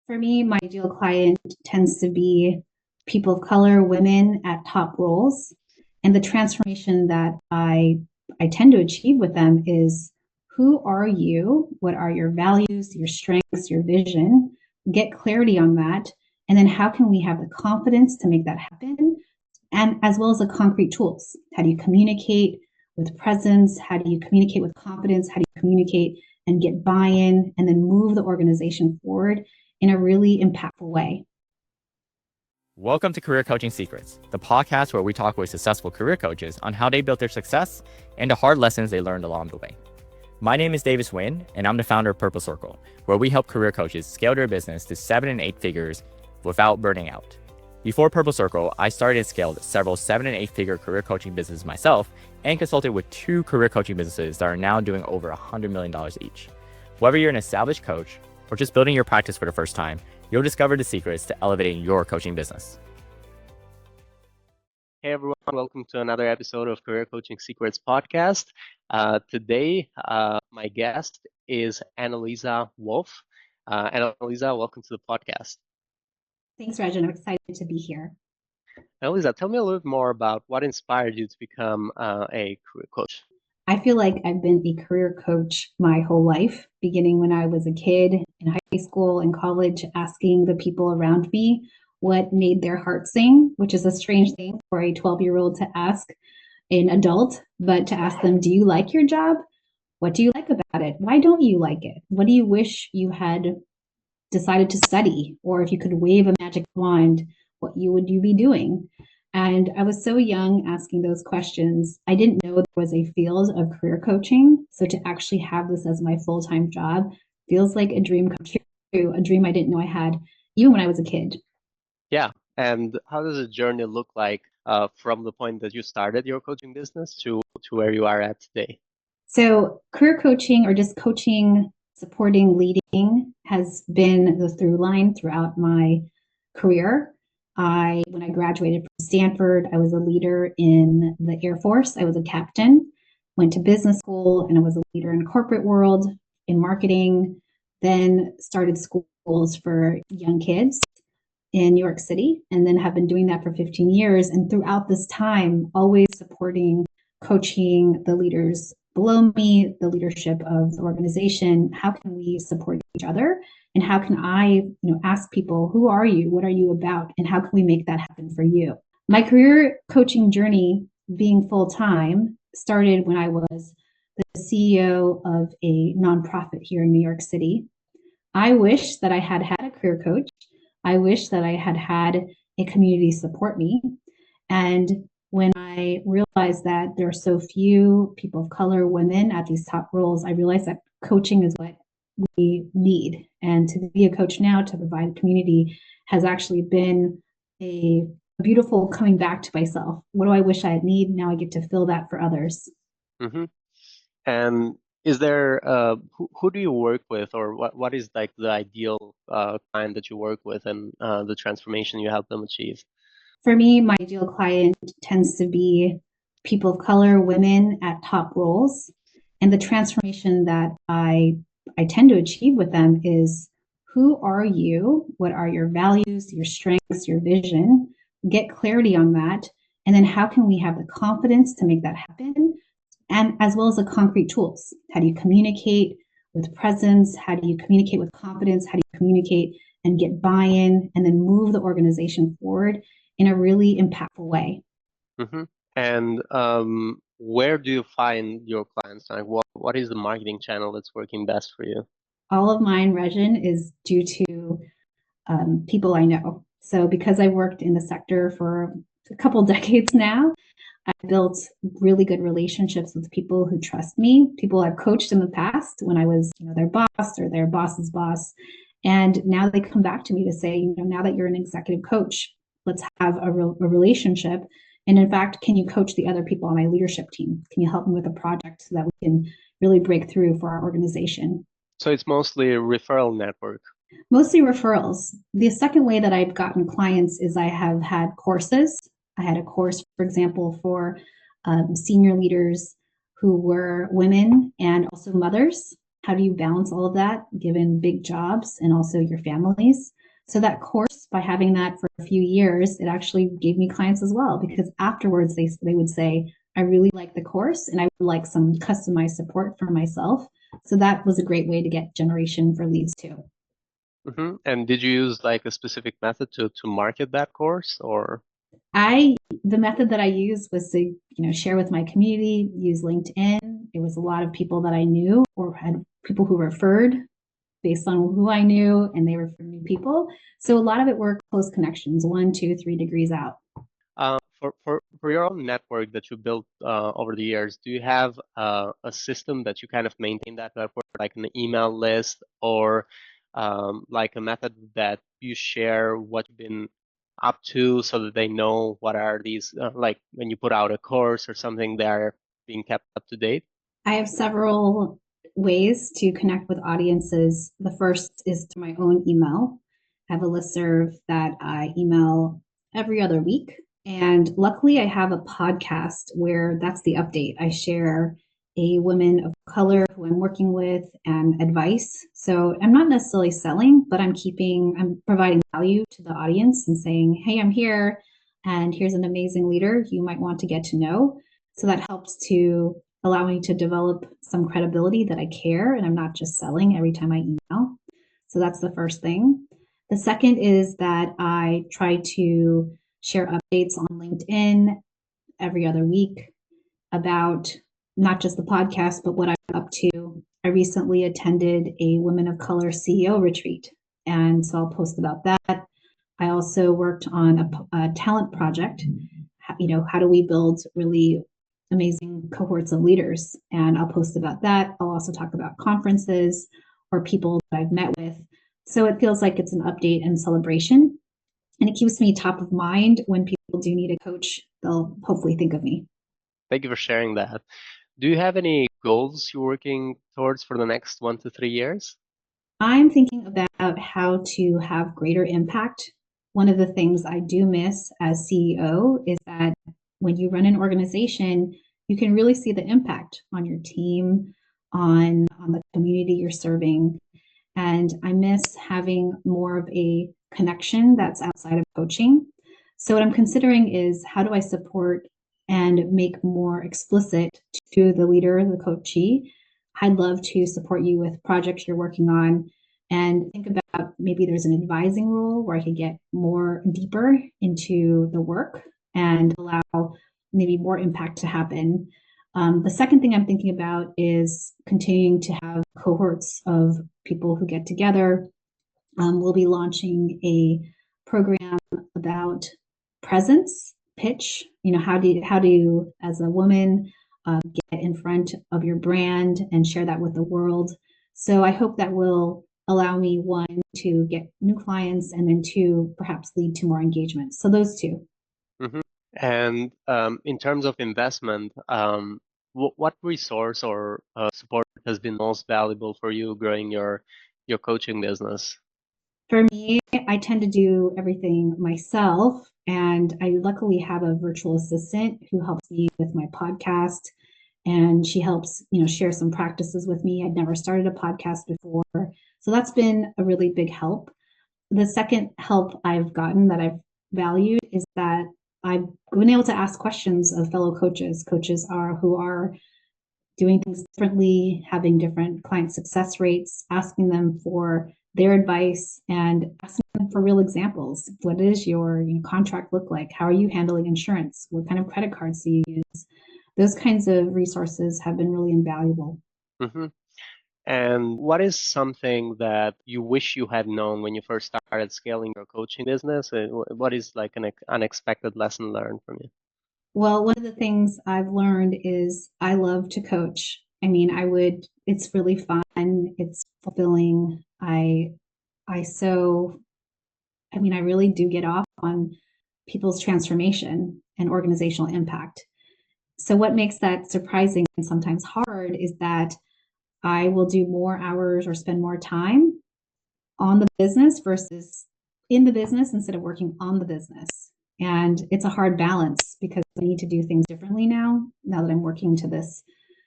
For me, my ideal client tends to be people of color, women at top roles. And the transformation that I tend to achieve with them is who are you? What are your values, your strengths, your vision? Get clarity on that. And then how can we have the confidence to make that happen? And as well as the concrete tools. How do you communicate with presence? How do you communicate with confidence? How do you communicate and get buy-in and then move the organization forward in a really impactful way? Welcome to Career Coaching Secrets, the podcast where we talk with successful career coaches on how they built their success and the hard lessons they learned along the way. My name is Davis Nguyen, and I'm the founder of Purple Circle, where we help career coaches scale their business to 7 and 8 figures without burning out. Before Purple Circle, I started and scaled several 7 and 8 figure career coaching businesses myself and consulted with 2 career coaching businesses that are now doing over $100 million each. Whether you're an established coach or just building your practice for the first time, you'll discover the secrets to elevating your coaching business. Hey everyone, welcome to another episode of Career Coaching Secrets podcast. Today, my guest is Analiza Wolf. Annalisa, welcome to the podcast. Thanks, Rexhen. I'm excited to be here. Annalisa, tell me a little bit more about what inspired you to become a career coach. I feel like I've been a career coach my whole life, beginning when I was a kid in high school and college, asking the people around me what made their heart sing, which is a strange thing for a 12-year-old to ask an adult, but to ask them, do you like your job? What do you like about it? Why don't you like it? What do you wish you had decided to study? Or if you could wave a magic wand, what would you be doing? And I was so young asking those questions. I didn't know there was a field of career coaching. So to actually have this as my full-time job feels like a dream come true, a dream I didn't know I had even when I was a kid. Yeah, and how does the journey look like from the point that you started your coaching business to where you are at today? So career coaching, or just coaching, supporting, leading, has been the through line throughout my career. When I graduated from Stanford, I was a leader in the Air Force. I was a captain, went to business school, and I was a leader in corporate world, in marketing, then started schools for young kids in New York City, and then have been doing that for 15 years. And throughout this time, always supporting, coaching the leaders below me, the leadership of the organization. How can we support each other? And how can I, ask people, who are you? What are you about? And how can we make that happen for you? My career coaching journey, being full-time, started when I was the CEO of a nonprofit here in New York City. I wish that I had had a career coach. I wish that I had had a community support me. And when I realized that there are so few people of color, women at these top roles, I realized that coaching is what we need. And to be a coach now, to provide a community, has actually been a beautiful coming back to myself. What do I wish I need? Now I get to fill that for others. Mm-hmm. And is there who do you work with, or what is like the ideal client that you work with, and the transformation you help them achieve? For me, my ideal client tends to be people of color, women at top roles. And the transformation that I tend to achieve with them is who are you? What are your values, your strengths, your vision? Get clarity on that. And then how can we have the confidence to make that happen? And as well as the concrete tools. How do you communicate with presence? How do you communicate with confidence? How do you communicate and get buy-in and then move the organization forward in a really impactful way? Mm-hmm. And where do you find your clients? Like, what is the marketing channel that's working best for you? All of mine, Rexhen, is due to people I know. So because I worked in the sector for a couple decades now, I built really good relationships with people who trust me, people I've coached in the past when I was their boss or their boss's boss. And now they come back to me to say, now that you're an executive coach, let's have a relationship. And in fact, can you coach the other people on my leadership team? Can you help me with a project so that we can really break through for our organization? So it's mostly a referral network. Mostly referrals. The second way that I've gotten clients is I have had courses. I had a course, for example, for senior leaders who were women and also mothers. how do you balance all of that given big jobs and also your families? So that course, by having that for a few years, it actually gave me clients as well, because afterwards they would say, I really like the course and I would like some customized support for myself. So that was a great way to get generation for leads too. And did you use like a specific method to market that course, or? The method that I used was to, share with my community, use LinkedIn. It was a lot of people that I knew or had people who referred based on who I knew, and they referred new people. So a lot of it were close connections, 1, 2, 3 degrees out. For your own network that you built over the years, do you have a system that you kind of maintain that network, like an email list, or like a method that you share what you've been up to so that they know what are these, like when you put out a course or something, they're being kept up to date? I have several ways to connect with audiences. The first is through my own email. I have a listserv that I email every other week. And luckily, I have a podcast where that's the update. I share a woman of color who I'm working with and advice. So I'm not necessarily selling, but I'm providing value to the audience and saying, hey, I'm here and here's an amazing leader you might want to get to know. So that helps to allow me to develop some credibility that I care and I'm not just selling every time I email. So that's the first thing. The second is that I try to share updates on LinkedIn every other week about not just the podcast, but what I'm up to. I recently attended a Women of Color CEO retreat, and so I'll post about that. I also worked on a talent project. How do we build really amazing cohorts of leaders? And I'll post about that. I'll also talk about conferences or people that I've met with. So it feels like it's an update and celebration. And it keeps me top of mind when people do need a coach. They'll hopefully think of me. Thank you for sharing that. Do you have any goals you're working towards for the next 1 to 3 years? I'm thinking about how to have greater impact. One of the things I do miss as CEO is that when you run an organization, you can really see the impact on your team, on the community you're serving. And I miss having more of a connection that's outside of coaching. So what I'm considering is how do I support and make more explicit to the leader, the coachee. I'd love to support you with projects you're working on and think about maybe there's an advising role where I could get more deeper into the work and allow maybe more impact to happen. The second thing I'm thinking about is continuing to have cohorts of people who get together. We'll be launching a program about presence, pitch. How do you as a woman get in front of your brand and share that with the world? So I hope that will allow me, 1, to get new clients, and then 2, perhaps lead to more engagement. So those 2. Mm-hmm. And in terms of investment, what resource or support has been most valuable for you growing your coaching business? For me, I tend to do everything myself, and I luckily have a virtual assistant who helps me with my podcast, and she helps, share some practices with me. I'd never started a podcast before, so that's been a really big help. The second help I've gotten that I've valued is that I've been able to ask questions of fellow coaches. Coaches who are doing things differently, having different client success rates, asking them for their advice and asking them for real examples. What does your contract look like? How are you handling insurance? What kind of credit cards do you use? Those kinds of resources have been really invaluable. Mm-hmm. And what is something that you wish you had known when you first started scaling your coaching business? What is like an unexpected lesson learned from you? Well, one of the things I've learned is I love to coach. I mean, it's really fun. It's fulfilling. I really do get off on people's transformation and organizational impact. So what makes that surprising and sometimes hard is that I will do more hours or spend more time on the business versus in the business instead of working on the business. And it's a hard balance because I need to do things differently now that I'm working to this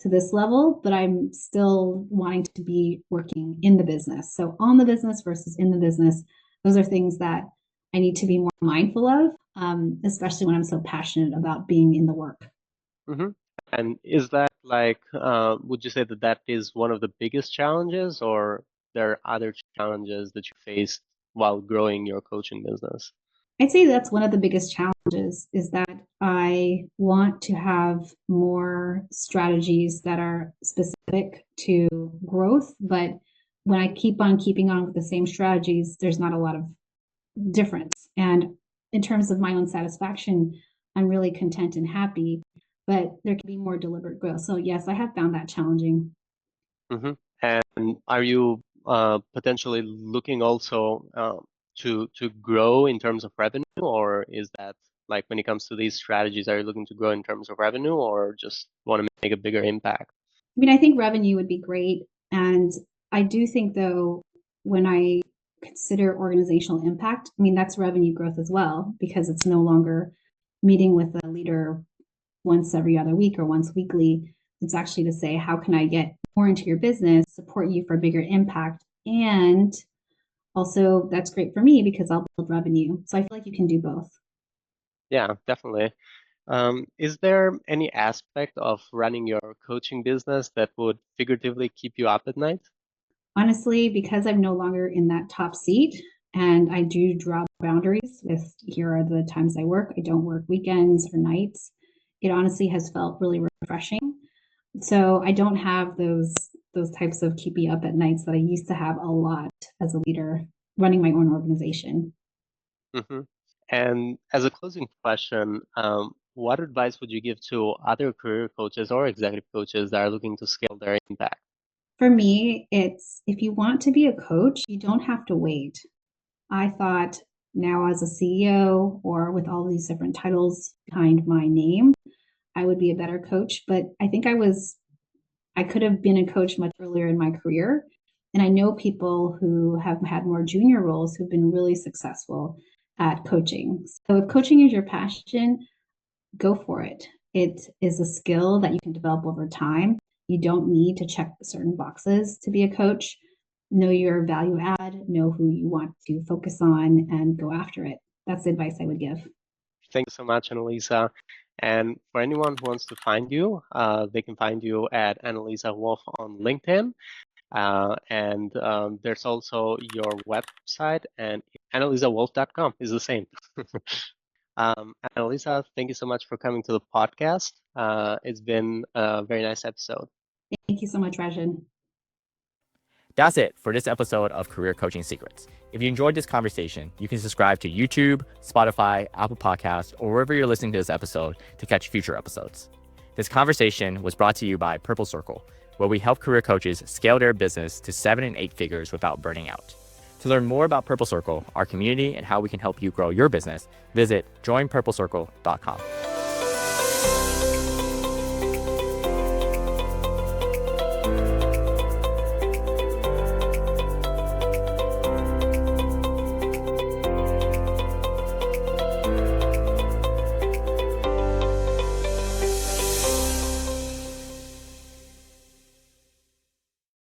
to this level, but I'm still wanting to be working in the business. So on the business versus in the business, those are things that I need to be more mindful of, especially when I'm so passionate about being in the work. Mm-hmm. And is that would you say that that is one of the biggest challenges, or there are other challenges that you faced while growing your coaching business? I'd say that's one of the biggest challenges is that I want to have more strategies that are specific to growth, but when I keep on keeping on with the same strategies, there's not a lot of difference. And in terms of my own satisfaction, I'm really content and happy, but there can be more deliberate growth. So yes, I have found that challenging. Mm-hmm. And are you potentially looking also to grow in terms of revenue, or is that like when it comes to these strategies, are you looking to grow in terms of revenue, or just want to make a bigger impact? I mean, I think revenue would be great. And I do think, though, when I consider organizational impact, I mean, that's revenue growth as well, because it's no longer meeting with a leader once every other week or once weekly. It's actually to say, how can I get more into your business, support you for bigger impact? And also, that's great for me because I'll build revenue. So I feel like you can do both. Yeah, definitely. Is there any aspect of running your coaching business that would figuratively keep you up at night? Honestly, because I'm no longer in that top seat and I do draw boundaries with here are the times I work, I don't work weekends or nights. It honestly has felt really refreshing. So I don't have those types of keep me up at nights that I used to have a lot as a leader running my own organization. Hmm. And as a closing question, what advice would you give to other career coaches or executive coaches that are looking to scale their impact? For me, it's if you want to be a coach, you don't have to wait. I thought now as a CEO or with all these different titles behind my name, I would be a better coach. But I think I could have been a coach much earlier in my career. And I know people who have had more junior roles who've been really successful at coaching. So if coaching is your passion, go for it. It is a skill that you can develop over time. You don't need to check certain boxes to be a coach. Know your value add, know who you want to focus on, and go after it. That's the advice I would give. Thank you so much, Annalisa. And for anyone who wants to find you, they can find you at Analiza Wolf on LinkedIn. And there's also your website, and analizawolf.com is the same. Annalisa, thank you so much for coming to the podcast. It's been a very nice episode. Thank you so much, Rajan. That's it for this episode of Career Coaching Secrets. If you enjoyed this conversation, you can subscribe to YouTube, Spotify, Apple Podcasts, or wherever you're listening to this episode to catch future episodes. This conversation was brought to you by Purple Circle, where we help career coaches scale their business to 7 and 8 figures without burning out. To learn more about Purple Circle, our community, and how we can help you grow your business, visit joinpurplecircle.com.